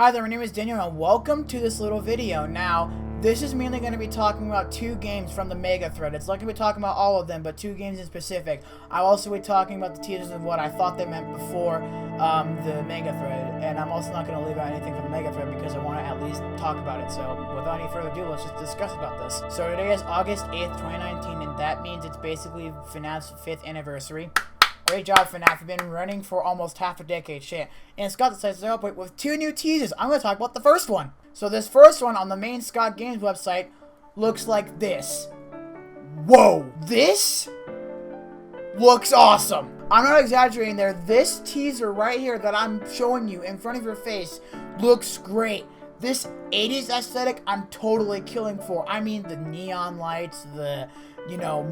Hi there, my name is Daniel and welcome to this little video. Now, this is mainly going to be talking about two games from the Megathread. It's not going to be talking about all of them, but two games in specific. I'll also be talking about the teasers of what I thought they meant before the Megathread. And I'm also not going to leave out anything from the Megathread because I want to at least talk about it. So, without any further ado, let's just discuss about this. So, today is August 8th, 2019, and that means it's basically FNAF's 5th anniversary. Great job, FNAF. You've been running for almost half a decade. Shit. And Scott decides to celebrate with two new teasers. I'm going to talk about the first one. So this first one on the main Scott Games website looks like this. Whoa. This looks awesome. I'm not exaggerating there. This teaser right here that I'm showing you in front of your face looks great. This 80s aesthetic, I'm totally killing for. I mean, the neon lights, the,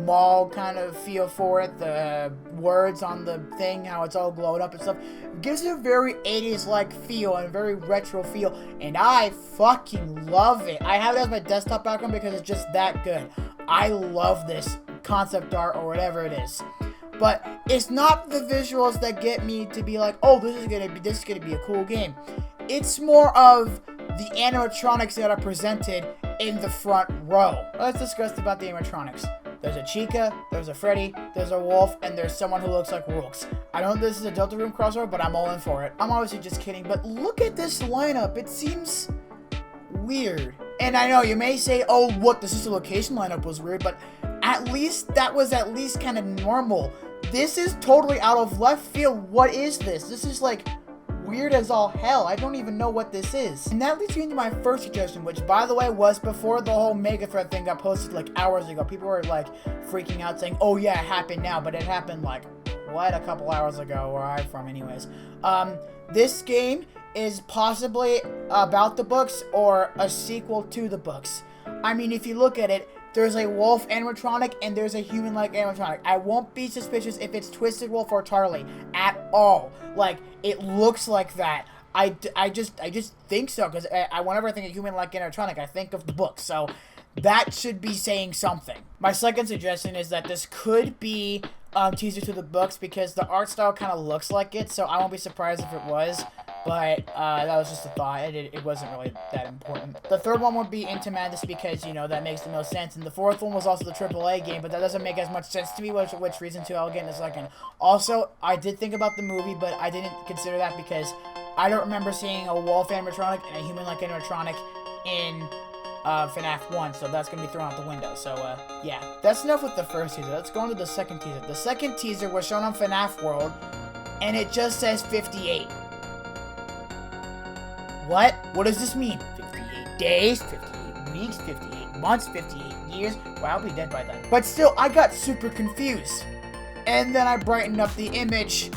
mall kind of feel for it, the words on the thing, how it's all glowed up and stuff. It gives it a very 80s-like feel and a very retro feel, and I fucking love it. I have it as my desktop background because it's just that good. I love this concept art or whatever it is. But it's not the visuals that get me to be like, oh, this is gonna be a cool game. It's more of the animatronics that are presented in the front row. Let's discuss about the animatronics. There's a Chica, there's a Freddy, there's a Wolf, and there's someone who looks like Rooks. I know this is a Delta Room crossover, but I'm all in for it. I'm obviously just kidding, but look at this lineup. It seems weird. And I know you may say, oh, what, the Sister Location lineup was weird, but at least that was at least kind of normal. This is totally out of left field. What is this? This is like weird as all hell. I don't even know what this is. And that leads me into my first suggestion, which by the way was before the whole Megathread thing got posted like hours ago. People were like freaking out saying, oh yeah, it happened now, but it happened like, what, a couple hours ago, where I'm from anyways. This game is possibly about the books or a sequel to the books. I mean, if you look at it, there's a wolf animatronic and there's a human-like animatronic. I won't be suspicious if it's Twisted Wolf or Charlie at all. Like, it looks like that. I just think so, because whenever I think of human-like animatronic, I think of the book. So that should be saying something. My second suggestion is that this could be teaser to the books because the art style kind of looks like it, so I won't be surprised if it was. But that was just a thought. It wasn't really that important. The third one would be Into Madness because, that makes the most sense. And the fourth one was also the AAA game, but that doesn't make as much sense to me, which reason to I'll get in a second. Also, I did think about the movie, but I didn't consider that because I don't remember seeing a wolf animatronic and a human-like animatronic in FNAF 1, so that's going to be thrown out the window. So, yeah. That's enough with the first teaser. Let's go into the second teaser. The second teaser was shown on FNAF World, and it just says 58. What? What does this mean? 58 days, 58 weeks, 58 months, 58 years? Well, I'll be dead by then. But still, I got super confused. And then I brightened up the image,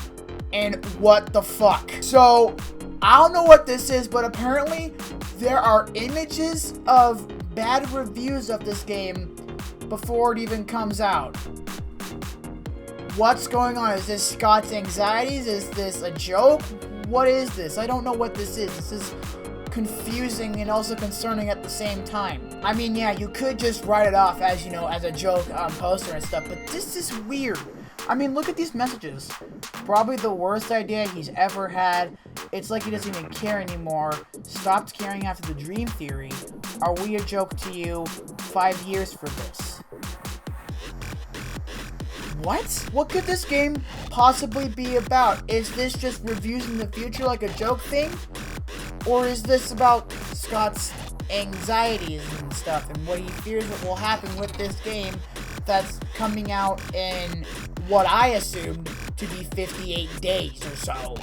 and what the fuck? So, I don't know what this is, but apparently there are images of bad reviews of this game before it even comes out. What's going on? Is this Scott's anxieties? Is this a joke? What is this? I don't know what this is. This is confusing and also concerning at the same time. I mean, yeah, you could just write it off as, as a joke poster and stuff, but this is weird. I mean, look at these messages. Probably the worst idea he's ever had. It's like he doesn't even care anymore. Stopped caring after the dream theory. Are we a joke to you? 5 years for this. What? What could this game possibly be about? Is this just reviews in the future like a joke thing? Or is this about Scott's anxieties and stuff and what he fears what will happen with this game that's coming out in what I assumed to be 58 days or so?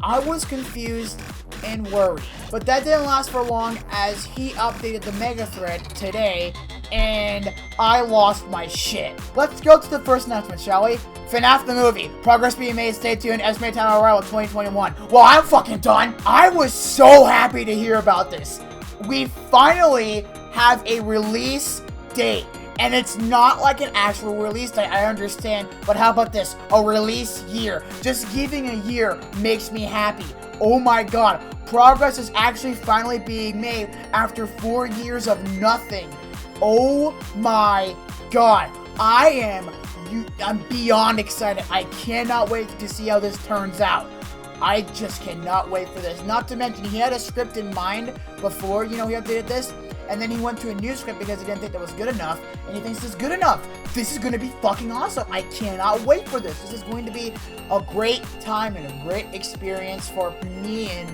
I was confused and worried. But that didn't last for long as he updated the Megathread today and I lost my shit. Let's go to the first announcement, shall we? FNAF the movie. Progress being made. Stay tuned. Estimated time of arrival 2021. Well, I'm fucking done. I was so happy to hear about this. We finally have a release date. And it's not like an actual release date, I understand. But how about this? A release year. Just giving a year makes me happy. Oh my god. Progress is actually finally being made after 4 years of nothing. Oh my god. I'm beyond excited. I cannot wait to see how this turns out. I just cannot wait for this. Not to mention, he had a script in mind before, you know, he updated this. And then he went to a new script because he didn't think that was good enough. And he thinks this is good enough. This is going to be fucking awesome. I cannot wait for this. This is going to be a great time and a great experience for me and...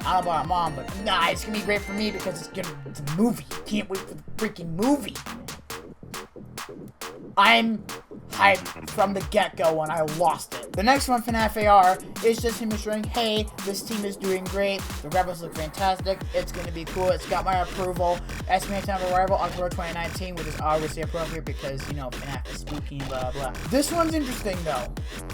I don't know about my mom, but nah, it's going to be great for me because it's a movie. Can't wait for the freaking movie. I'm hyped from the get-go when I lost it. The next one, FNAF AR, is just him assuring, hey, this team is doing great, the graphics look fantastic, it's going to be cool, it's got my approval. Estimated time of arrival, October 2019, which is obviously appropriate because, you know, FNAF is spooky, blah, blah. This one's interesting, though.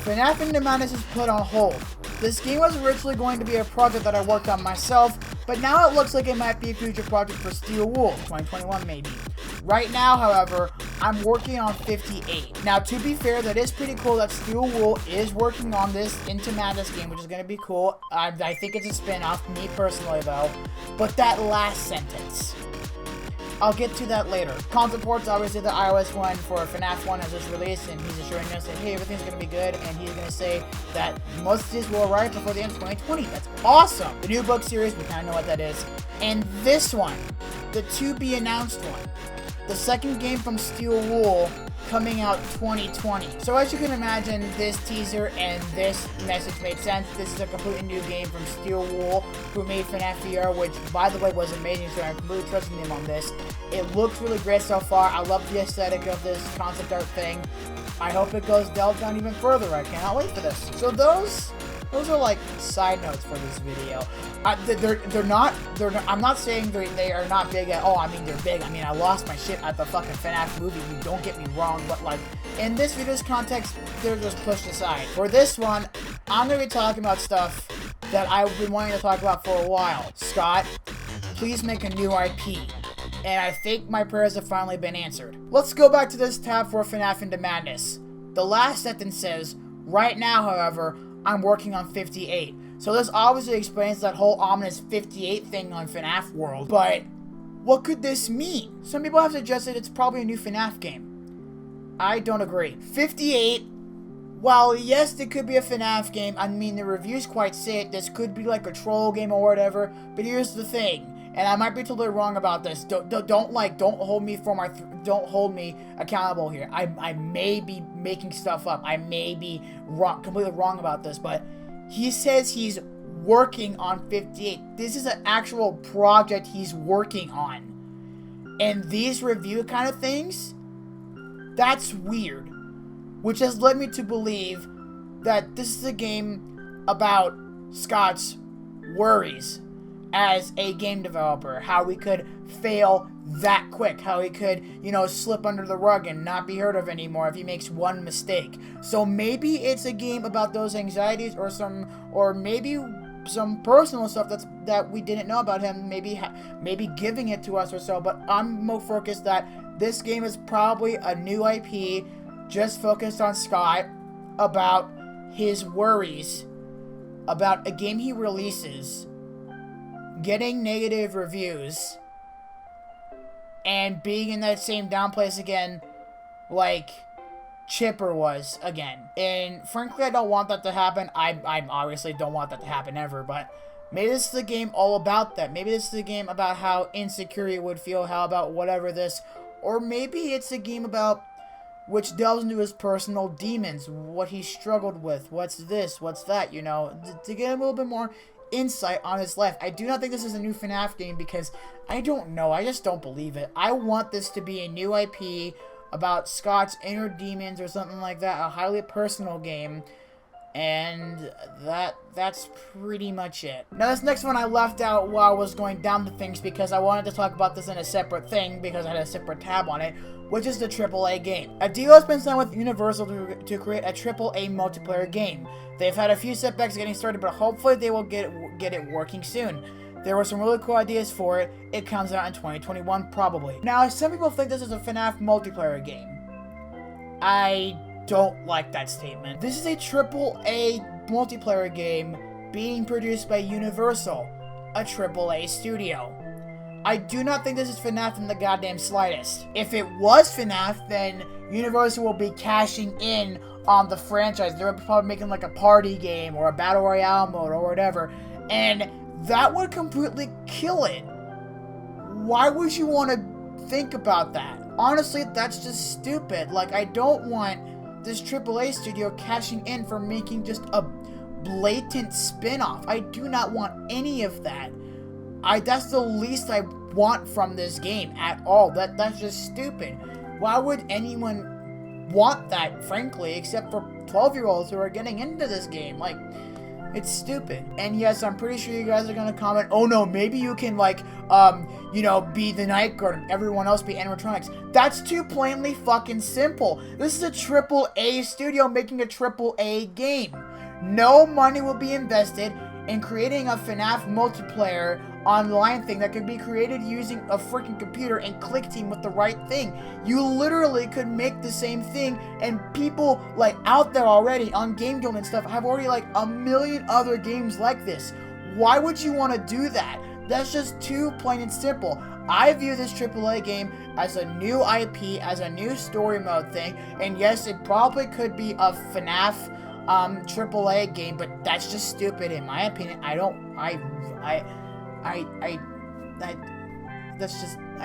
FNAF Into Madness is put on hold. This game was originally going to be a project that I worked on myself, but now it looks like it might be a future project for Steel Wool, 2021 maybe. Right now, however, I'm working on 58. Now, to be fair, that is pretty cool that Steel Wool is working on this Into Madness game, which is going to be cool. I think it's a spin-off, me personally, though. But that last sentence, I'll get to that later. Concept ports, obviously, the iOS one for FNAF 1 has just released, and he's assuring us that, hey, everything's going to be good, and he's going to say that most of these will arrive before the end of 2020. That's awesome! The new book series, we kind of know what that is. And this one, the to-be-announced one. The second game from Steel Wool coming out 2020. So as you can imagine, this teaser and this message made sense. This is a completely new game from Steel Wool, who made FNAF VR, which, by the way, was amazing, so I'm completely trusting them on this. It looks really great so far. I love the aesthetic of this concept art thing. I hope it goes delved down even further. I cannot wait for this. So those are like side notes for this video. I'm not saying they are not big at all. I mean, they're big. I mean, I lost my shit at the fucking FNAF movie. You don't get me wrong, but like in this video's context, they're just pushed aside. For this one, I'm gonna be talking about stuff that I've been wanting to talk about for a while. Scott, please make a new IP. And I think my prayers have finally been answered. Let's go back to this tab for FNAF Into Madness. The last sentence says, right now, however, I'm working on 58. So this obviously explains that whole ominous 58 thing on FNAF World. But what could this mean? Some people have suggested it's probably a new FNAF game. I don't agree. 58, while yes, it could be a FNAF game, I mean, the reviews quite say it. This could be like a troll game or whatever. But here's the thing. And I might be totally wrong about this. Don't hold me don't hold me accountable here. I may be making stuff up. I may be completely wrong about this, but he says he's working on 58. This is an actual project he's working on. And these review kind of things, that's weird. Which has led me to believe that this is a game about Scott's worries as a game developer, how he could fail that quick, how he could, you know, slip under the rug and not be heard of anymore if he makes one mistake. So maybe it's a game about those anxieties, or maybe some personal stuff that we didn't know about him, maybe giving it to us or so. But I'm more focused that this game is probably a new IP just focused on Scott, about his worries about a game he releases getting negative reviews and being in that same down place again like Chipper was again. And frankly, I don't want that to happen. I obviously don't want that to happen ever, but maybe this is the game all about that. Maybe this is the game about how insecure he would feel, how about whatever this, or maybe it's a game about which delves into his personal demons, what he struggled with, what's this, what's that, you know, to get a little bit more insight on his life. I do not think this is a new FNAF game because I don't know. I just don't believe it. I want this to be a new IP about Scott's inner demons or something like that, a highly personal game. And that's pretty much it. Now, this next one I left out while I was going down the things because I wanted to talk about this in a separate thing because I had a separate tab on it, which is the AAA game. A deal has been signed with Universal to create a AAA multiplayer game. They've had a few setbacks getting started, but hopefully they will get it working soon. There were some really cool ideas for it. It comes out in 2021, probably. Now, some people think this is a FNAF multiplayer game. I don't like that statement. This is a AAA multiplayer game being produced by Universal, a AAA studio. I do not think this is FNAF in the goddamn slightest. If it was FNAF, then Universal will be cashing in on the franchise. They're probably making like a party game or a battle royale mode or whatever, and that would completely kill it. Why would you want to think about that? Honestly, that's just stupid. Like, I don't want this AAA studio cashing in for making just a blatant spin-off. I do not want any of that. That's the least I want from this game at all. That's just stupid. Why would anyone want that, frankly, except for 12-year-olds who are getting into this game? Like, it's stupid. And yes, I'm pretty sure you guys are gonna comment, oh no, maybe you can, like, you know, be the Night Guard and everyone else be animatronics. That's too plainly fucking simple. This is a AAA studio making a AAA game. No money will be invested in creating a FNAF multiplayer online thing that could be created using a freaking computer and click team with the right thing. You literally could make the same thing, and people like out there already on Game Guild and stuff have already like a million other games like this. Why would you want to do that? That's just too plain and simple. I view this AAA game as a new IP, as a new story mode thing, and yes, it probably could be a FNAF AAA game, but that's just stupid in my opinion. I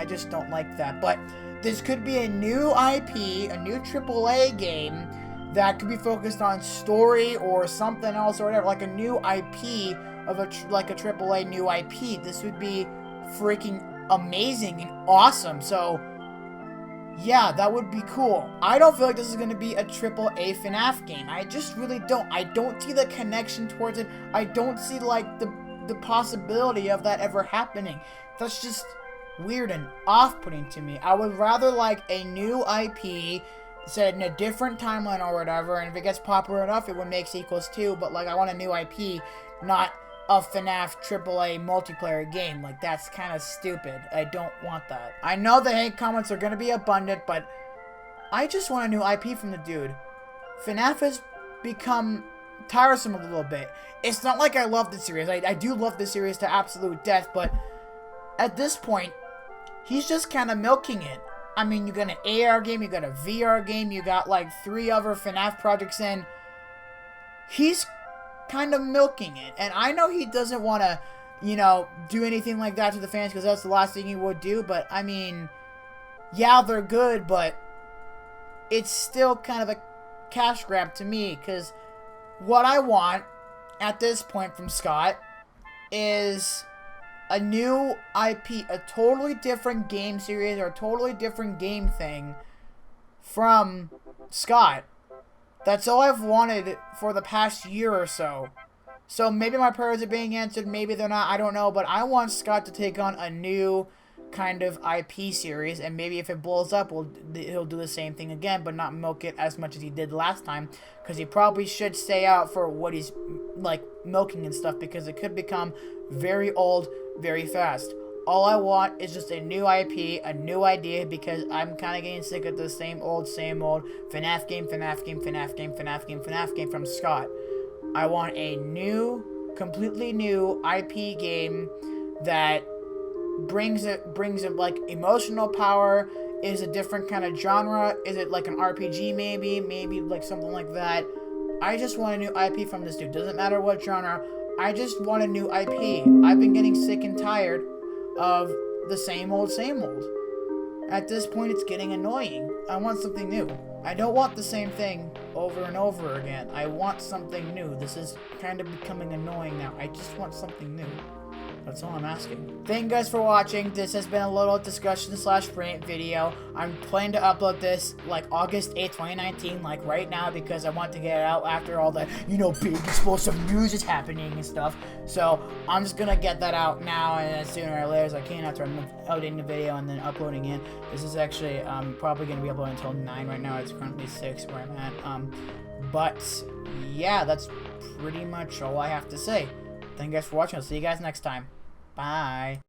just don't like that. But this could be a new IP, a new AAA game that could be focused on story or something else or whatever, like a new IP of like a AAA new IP. This would be freaking amazing and awesome. So yeah, that would be cool. I don't feel like this is going to be a AAA FNAF game. I just really don't. I don't see the connection towards it. I don't see, like, the possibility of that ever happening. That's just weird and off-putting to me. I would rather, like, a new IP set in a different timeline or whatever, and if it gets popular enough, it would make sequels too, but, like, I want a new IP, not a FNAF AAA multiplayer game. Like, that's kind of stupid. I don't want that. I know the hate comments are going to be abundant, but I just want a new IP from the dude. FNAF has become tiresome a little bit. It's not like I love the series. I do love the series to absolute death, but at this point, he's just kind of milking it. I mean, you got an AR game, you got a VR game, you got like 3 other FNAF projects in. He's kind of milking it, and I know he doesn't want to, you know, do anything like that to the fans because that's the last thing he would do, but I mean, yeah, they're good, but it's still kind of a cash grab to me, because what I want at this point from Scott is a new IP, a totally different game series or a totally different game thing from Scott. That's all I've wanted for the past year or so. So maybe my prayers are being answered, maybe they're not, I don't know. But I want Scott to take on a new kind of IP series. And maybe if it blows up, he'll do the same thing again, but not milk it as much as he did last time. Because he probably should stay out for what he's like milking and stuff, because it could become very old very fast. All I want is just a new IP, a new idea, because I'm kind of getting sick of the same old FNAF game, FNAF game, FNAF game, FNAF game, FNAF game from Scott. I want a new, completely new IP game that brings it like emotional power, is a different kind of genre, is it like an RPG maybe like something like that. I just want a new IP from this dude. Doesn't matter what genre, I just want a new IP. I've been getting sick and tired of the same old. At this point, it's getting annoying. I want something new. I don't want the same thing over and over again. I want something new. This is kind of becoming annoying now. I just want something new. That's all I'm asking. Thank you guys for watching. This has been a little discussion / rant video. I'm planning to upload this like August 8th, 2019, like right now, because I want to get it out after all the, you know, big explosive news is happening and stuff. So I'm just gonna get that out now, and sooner or later as I can, after I'm editing the video and then uploading it. This is actually probably gonna be uploaded until 9 right now. It's currently 6 where I'm at. But yeah, that's pretty much all I have to say. Thank you guys for watching. I'll see you guys next time. Bye.